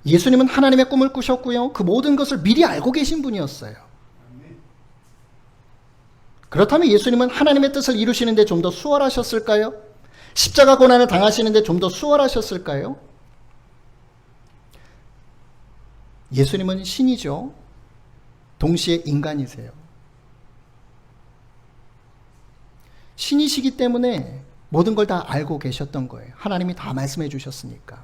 S1: 예수님은 하나님의 꿈을 꾸셨고요. 그 모든 것을 미리 알고 계신 분이었어요. 그렇다면 예수님은 하나님의 뜻을 이루시는데 좀 더 수월하셨을까요? 십자가 고난을 당하시는데 좀 더 수월하셨을까요? 예수님은 신이죠. 동시에 인간이세요. 신이시기 때문에 모든 걸 다 알고 계셨던 거예요. 하나님이 다 말씀해 주셨으니까.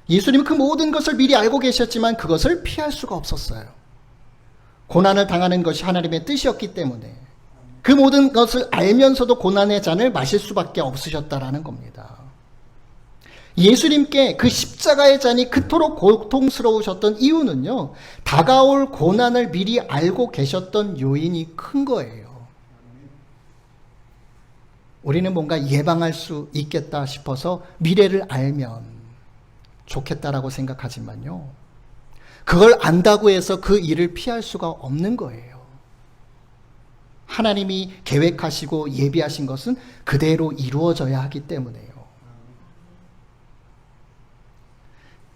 S1: 예수님은 그 모든 것을 미리 알고 계셨지만 그것을 피할 수가 없었어요. 고난을 당하는 것이 하나님의 뜻이었기 때문에 그 모든 것을 알면서도 고난의 잔을 마실 수밖에 없으셨다라는 겁니다. 예수님께 그 십자가의 잔이 그토록 고통스러우셨던 이유는요, 다가올 고난을 미리 알고 계셨던 요인이 큰 거예요. 우리는 뭔가 예방할 수 있겠다 싶어서 미래를 알면 좋겠다라고 생각하지만요, 그걸 안다고 해서 그 일을 피할 수가 없는 거예요. 하나님이 계획하시고 예비하신 것은 그대로 이루어져야 하기 때문에요.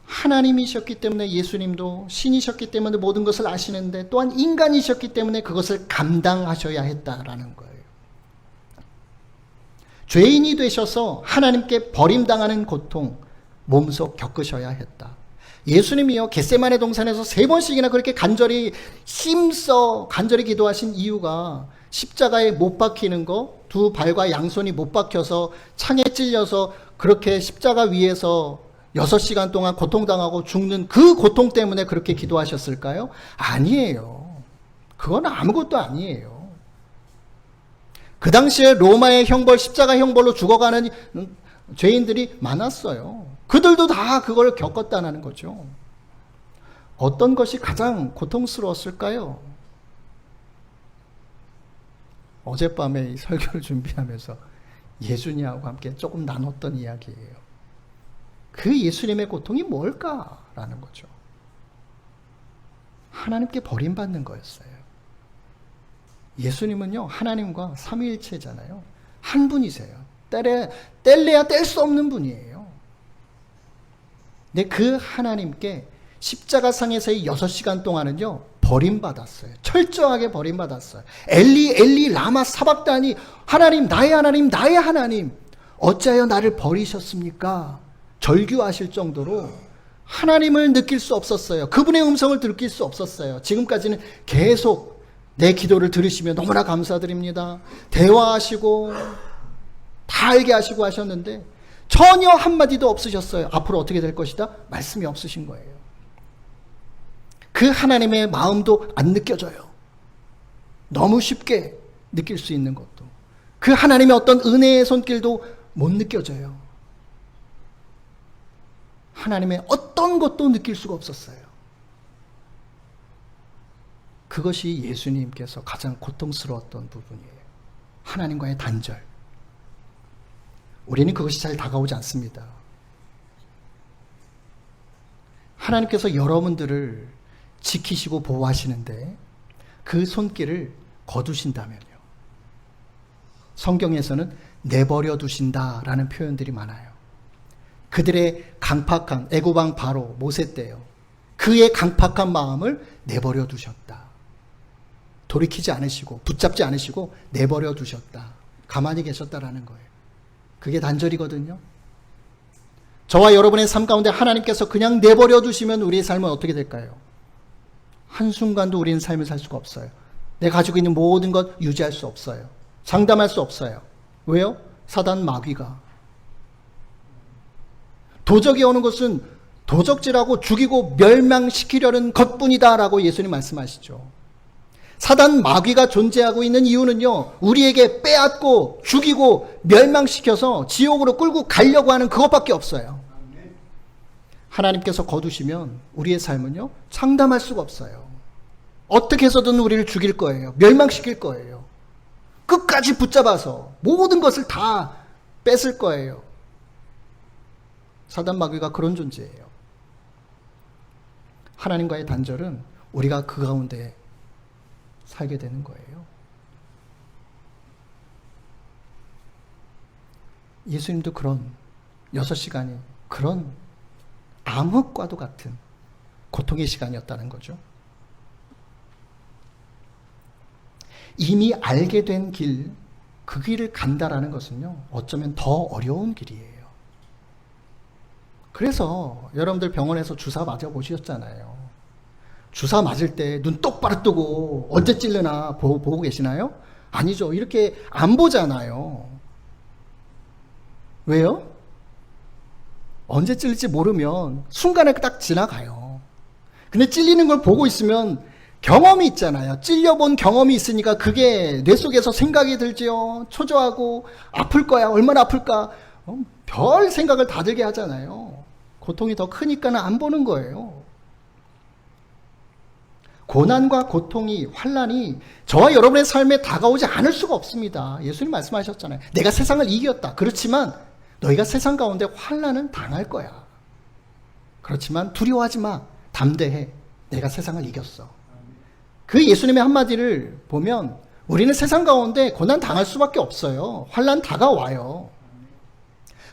S1: 하나님이셨기 때문에 예수님도 신이셨기 때문에 모든 것을 아시는데 또한 인간이셨기 때문에 그것을 감당하셔야 했다라는 거예요. 죄인이 되셔서 하나님께 버림당하는 고통 몸소 겪으셔야 했다. 예수님이요, 겟세마네 동산에서 3번씩이나 그렇게 간절히 힘써 간절히 기도하신 이유가 십자가에 못 박히는 거, 두 발과 양손이 못 박혀서 창에 찔려서 그렇게 십자가 위에서 6시간 동안 고통당하고 죽는 그 고통 때문에 그렇게 기도하셨을까요? 아니에요. 그건 아무것도 아니에요. 그 당시에 로마의 형벌, 십자가 형벌로 죽어가는 죄인들이 많았어요. 그들도 다 그걸 겪었다는 거죠. 어떤 것이 가장 고통스러웠을까요? 어젯밤에 이 설교를 준비하면서 예준이하고 함께 조금 나눴던 이야기예요. 그 예수님의 고통이 뭘까라는 거죠. 하나님께 버림받는 거였어요. 예수님은요, 하나님과 삼위일체잖아요. 한 분이세요. 뗄래야 뗄 수 없는 분이에요. 근데 그 하나님께 십자가상에서의 6시간 동안은요, 버림받았어요. 철저하게 버림받았어요. 엘리 엘리 라마 사박다니, 하나님 나의 하나님 나의 하나님 어찌하여 나를 버리셨습니까? 절규하실 정도로 하나님을 느낄 수 없었어요. 그분의 음성을 느낄 수 없었어요. 지금까지는 계속 내 기도를 들으시며 너무나 감사드립니다, 대화하시고 다 알게 하시고 하셨는데 전혀 한마디도 없으셨어요. 앞으로 어떻게 될 것이다? 말씀이 없으신 거예요. 그 하나님의 마음도 안 느껴져요. 너무 쉽게 느낄 수 있는 것도, 그 하나님의 어떤 은혜의 손길도 못 느껴져요. 하나님의 어떤 것도 느낄 수가 없었어요. 그것이 예수님께서 가장 고통스러웠던 부분이에요. 하나님과의 단절. 우리는 그것이 잘 다가오지 않습니다. 하나님께서 여러분들을 지키시고 보호하시는데 그 손길을 거두신다면요, 성경에서는 내버려 두신다라는 표현들이 많아요. 그들의 강팍한 애고방 바로 모세 때요, 그의 강팍한 마음을 내버려 두셨다. 돌이키지 않으시고 붙잡지 않으시고 내버려 두셨다. 가만히 계셨다라는 거예요. 그게 단절이거든요. 저와 여러분의 삶 가운데 하나님께서 그냥 내버려 두시면 우리의 삶은 어떻게 될까요? 한순간도 우리는 삶을 살 수가 없어요. 내가 가지고 있는 모든 것 유지할 수 없어요. 장담할 수 없어요. 왜요? 사단 마귀가. 도적이 오는 것은 도적질하고 죽이고 멸망시키려는 것뿐이다라고 예수님 말씀하시죠. 사단 마귀가 존재하고 있는 이유는요, 우리에게 빼앗고 죽이고 멸망시켜서 지옥으로 끌고 가려고 하는 그것밖에 없어요. 하나님께서 거두시면 우리의 삶은요, 장담할 수가 없어요. 어떻게 해서든 우리를 죽일 거예요. 멸망시킬 거예요. 끝까지 붙잡아서 모든 것을 다 뺏을 거예요. 사단 마귀가 그런 존재예요. 하나님과의 단절은 우리가 그 가운데 살게 되는 거예요. 예수님도 그런 6시간이 그런 암흑과도 같은 고통의 시간이었다는 거죠. 이미 알게 된 길, 그 길을 간다라는 것은요, 어쩌면 더 어려운 길이에요. 그래서 여러분들 병원에서 주사 맞아 보셨잖아요. 주사 맞을 때 눈 똑바로 뜨고 언제 찔르나 보고 계시나요? 아니죠. 이렇게 안 보잖아요. 왜요? 언제 찔릴지 모르면 순간에 딱 지나가요. 근데 찔리는 걸 보고 있으면 경험이 있잖아요. 찔려본 경험이 있으니까 그게 뇌 속에서 생각이 들지요. 초조하고 아플 거야. 얼마나 아플까. 별 생각을 다 들게 하잖아요. 고통이 더 크니까는 안 보는 거예요. 고난과 고통이, 환난이 저와 여러분의 삶에 다가오지 않을 수가 없습니다. 예수님 말씀하셨잖아요. 내가 세상을 이겼다. 그렇지만 너희가 세상 가운데 환난은 당할 거야. 그렇지만 두려워하지 마. 담대해. 내가 세상을 이겼어. 그 예수님의 한마디를 보면 우리는 세상 가운데 고난 당할 수밖에 없어요. 환난 다가와요.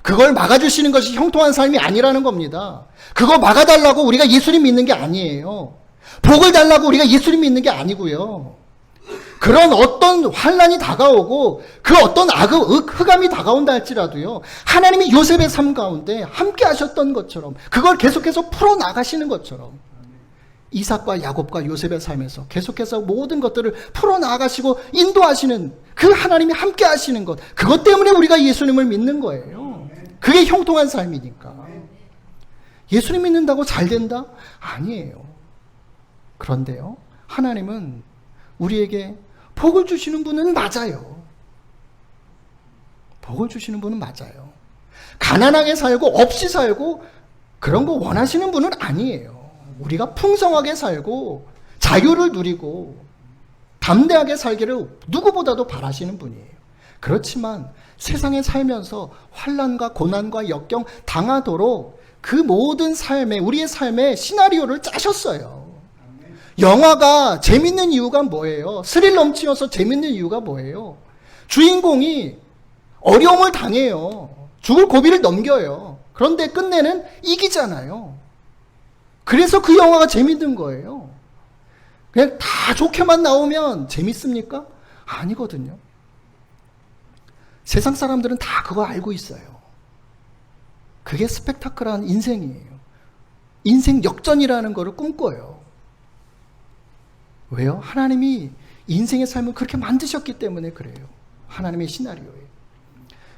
S1: 그걸 막아주시는 것이 형통한 삶이 아니라는 겁니다. 그거 막아달라고 우리가 예수님 믿는 게 아니에요. 복을 달라고 우리가 예수님 믿는 게 아니고요. 그런 어떤 환난이 다가오고 그 어떤 흑암이 다가온다 할지라도요, 하나님이 요셉의 삶 가운데 함께 하셨던 것처럼, 그걸 계속해서 풀어나가시는 것처럼, 이삭과 야곱과 요셉의 삶에서 계속해서 모든 것들을 풀어나가시고 인도하시는 그 하나님이 함께 하시는 것, 그것 때문에 우리가 예수님을 믿는 거예요. 그게 형통한 삶이니까. 예수님 믿는다고 잘 된다? 아니에요. 그런데요, 하나님은 우리에게 복을 주시는 분은 맞아요. 복을 주시는 분은 맞아요. 가난하게 살고 없이 살고 그런 거 원하시는 분은 아니에요. 우리가 풍성하게 살고 자유를 누리고 담대하게 살기를 누구보다도 바라시는 분이에요. 그렇지만 세상에 살면서 환난과 고난과 역경 당하도록 그 모든 삶에, 우리의 삶에 시나리오를 짜셨어요. 영화가 재밌는 이유가 뭐예요? 스릴 넘치어서 재밌는 이유가 뭐예요? 주인공이 어려움을 당해요. 죽을 고비를 넘겨요. 그런데 끝내는 이기잖아요. 그래서 그 영화가 재밌는 거예요. 그냥 다 좋게만 나오면 재밌습니까? 아니거든요. 세상 사람들은 다 그거 알고 있어요. 그게 스펙타클한 인생이에요. 인생 역전이라는 거를 꿈꿔요. 왜요? 하나님이 인생의 삶을 그렇게 만드셨기 때문에 그래요. 하나님의 시나리오예요.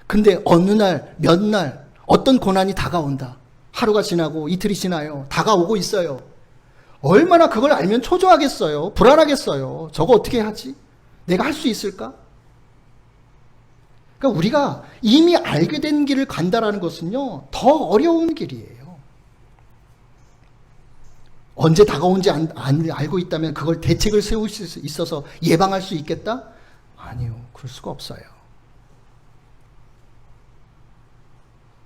S1: 근데 어느 날, 몇 날, 어떤 고난이 다가온다. 하루가 지나고 이틀이 지나요. 다가오고 있어요. 얼마나 그걸 알면 초조하겠어요. 불안하겠어요. 저거 어떻게 하지? 내가 할 수 있을까? 그러니까 우리가 이미 알게 된 길을 간다라는 것은요, 더 어려운 길이에요. 언제 다가온지 알고 있다면 그걸 대책을 세울 수 있어서 예방할 수 있겠다? 아니요. 그럴 수가 없어요.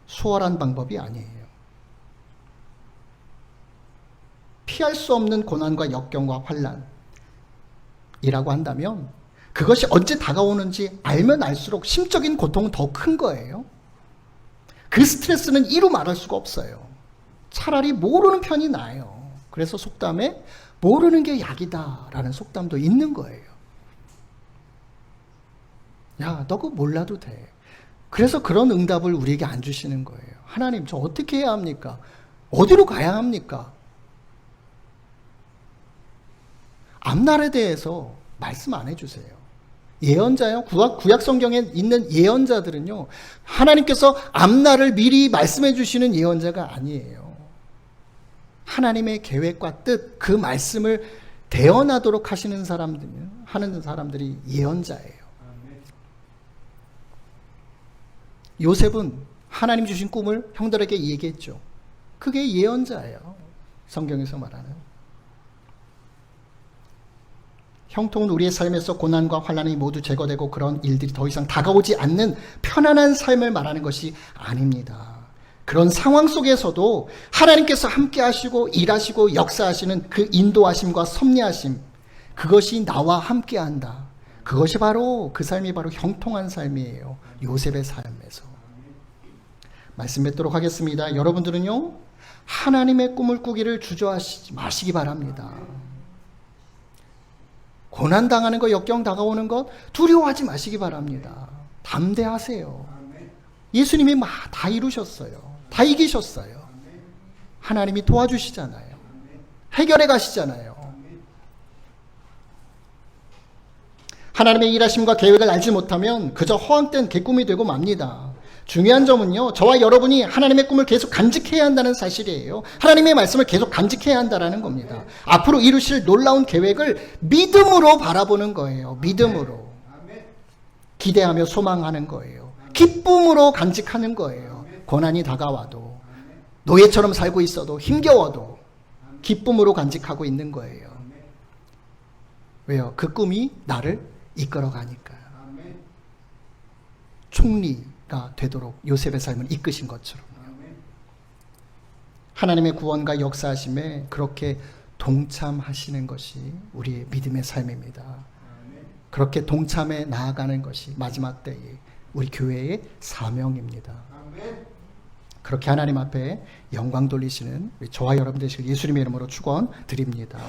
S1: 수월한 방법이 아니에요. 피할 수 없는 고난과 역경과 환난이라고 한다면 그것이 언제 다가오는지 알면 알수록 심적인 고통은 더 큰 거예요. 그 스트레스는 이루 말할 수가 없어요. 차라리 모르는 편이 나아요. 그래서 속담에 모르는 게 약이다라는 속담도 있는 거예요. 야, 너 그거 몰라도 돼. 그래서 그런 응답을 우리에게 안 주시는 거예요. 하나님, 저 어떻게 해야 합니까? 어디로 가야 합니까? 앞날에 대해서 말씀 안 해주세요. 예언자요, 구약 성경에 있는 예언자들은요, 하나님께서 앞날을 미리 말씀해 주시는 예언자가 아니에요. 하나님의 계획과 뜻, 그 말씀을 대언하도록 하는 사람들이 예언자예요. 요셉은 하나님 주신 꿈을 형들에게 얘기했죠. 그게 예언자예요. 성경에서 말하는. 형통은 우리의 삶에서 고난과 환난이 모두 제거되고 그런 일들이 더 이상 다가오지 않는 편안한 삶을 말하는 것이 아닙니다. 그런 상황 속에서도 하나님께서 함께 하시고 일하시고 역사하시는 그 인도하심과 섭리하심, 그것이 나와 함께 한다. 그것이 바로 그 삶이 바로 형통한 삶이에요. 요셉의 삶에서. 말씀 맺도록 하겠습니다. 여러분들은요, 하나님의 꿈을 꾸기를 주저하시지 마시기 바랍니다. 고난당하는 것, 역경 다가오는 것 두려워하지 마시기 바랍니다. 담대하세요. 예수님이 다 이루셨어요. 다 이기셨어요. 하나님이 도와주시잖아요. 해결해 가시잖아요. 하나님의 일하심과 계획을 알지 못하면 그저 허황된 개꿈이 되고 맙니다. 중요한 점은요, 저와 여러분이 하나님의 꿈을 계속 간직해야 한다는 사실이에요. 하나님의 말씀을 계속 간직해야 한다는 겁니다. 앞으로 이루실 놀라운 계획을 믿음으로 바라보는 거예요. 믿음으로. 기대하며 소망하는 거예요. 기쁨으로 간직하는 거예요. 고난이 다가와도, 노예처럼 살고 있어도, 힘겨워도 기쁨으로 간직하고 있는 거예요. 왜요? 그 꿈이 나를 이끌어 가니까요. 총리가 되도록 요셉의 삶을 이끄신 것처럼요. 하나님의 구원과 역사하심에 그렇게 동참하시는 것이 우리의 믿음의 삶입니다. 그렇게 동참해 나아가는 것이 마지막 때에 우리 교회의 사명입니다. 그렇게 하나님 앞에 영광 돌리시는 저와 여러분 되시길 예수님의 이름으로 축원드립니다.